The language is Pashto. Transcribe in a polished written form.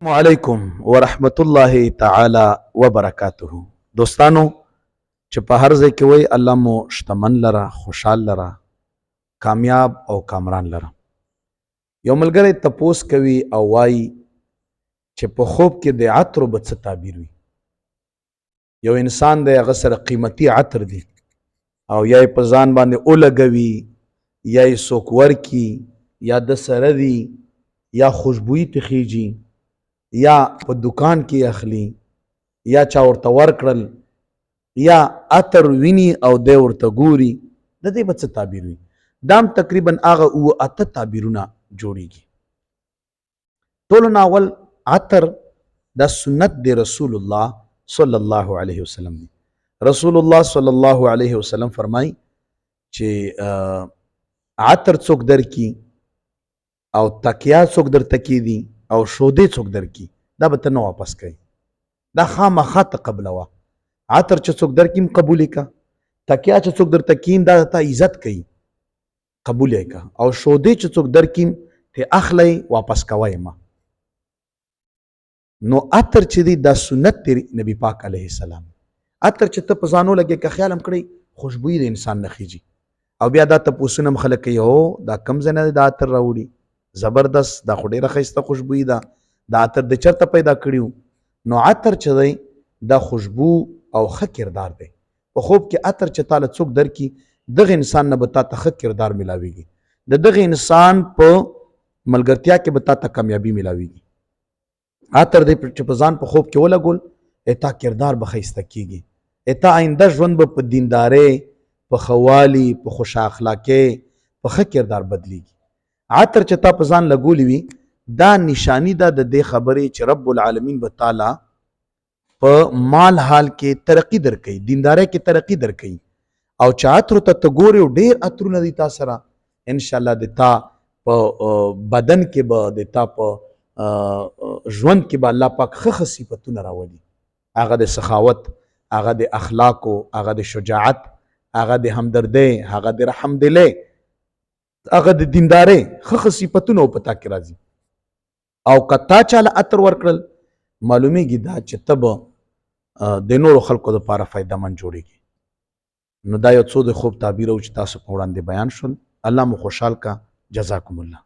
السلام علیکم ورحمت الله تعالی وبرکاته. دوستانو چې په هر ځای کې وای الله مو شتمن لره، خوشحال لره، کامیاب او کامران لره. یو ملګری تپوس کوي او وای چې په خوب کې د عطر به څه تعبیر وي. یو انسان دی هغه سره قیمتي عطر دی او یا یې په ځان باندې ولګوي یا یې څوک ورکي یا د سره دی یا خوشبويي تخیږي یا په دکان کې اخلي یا چا ورته ورکړل یا عطر ویني او دی ورته ګوري، د دې به څه تعبیر وي؟ دام تقریبا هغه اوه اته تعبیرونه جوړیږي. ټولو نه اول عطر دا سنت دی رسول الله صلی الله علیه وسلم دی. رسول الله صلی الله علیه وسلم فرمای چې عطر څوک درکي او تکیا څوک در تکی دي او شودې څوک درکي دا به ته نه واپس کوي، دا خامخا ته قبلوه. عطر چې څوک درکیم قبول کا، تکیا چې څوک در تکیم دا ته عزت کوي قبول کا، او شودې چې څوک درکیم ته اخلی واپس کوي ما. نو عطر چې دی دا سنت دی نبی پاک علیه السلام. عطر چې ته په ځانو لګې که خیال هم کړی خوشبويي د انسان نه خیږي او بیا دا تپوسونه هم خلک کوي هو دا کم ځای نه دا عطر راوړي، زبردست دا خو ډېره ښایسته خوشبويي ده، دا عطر د چرته پیدا کړیو؟ نو عطر چې دی دا خوشبو او ښه کردار دی. په خوب کې عطر چې تاله څوک درکي دغه انسان نه به تا ته ښه کردار ملاویږي، د دغه انسان په ملګرتیا کې به تا ته کامیابي ملاویږي. عطر دی چې په ځان په خوب کې ولګول اتا کردار به ښایسته کیږي، اتا آینده ژوند به په دیندارۍ، په خوالي، په خوش اخلاقۍ، په ښه کردار بدلیږي. عطر چې تا په ځان لګولی وي دا نشانی ده د دې خبرې چې رب العالمین به تعالی په مال حال کې ترقی درکوي، دیندارۍ کې ترقی درکوي. او چې عطرو ته ته ګورې او ډېر عطرونه دي تا سره، انشاءالله د تا په بدن کې به د تا په ژوند کې به الله پاک ښه صفتونه راولي، هغه د سخاوت، هغه د اخلاقو، هغه د شجاعت، هغه د همدردۍ، هغه د رحم دلۍ، هغه د دیندارۍ ښه صفتونه په تا کې راځي. او که تا چاله عطر ورکړل معلومیږي دا چې ته به د نورو خلکو دپاره فایدهمند جوړیږي. نو دا یو څو د خوب تعبیر او چې تاسو په وړاندې بیان شول. الله مو خوشحال کا. جزاکم الله.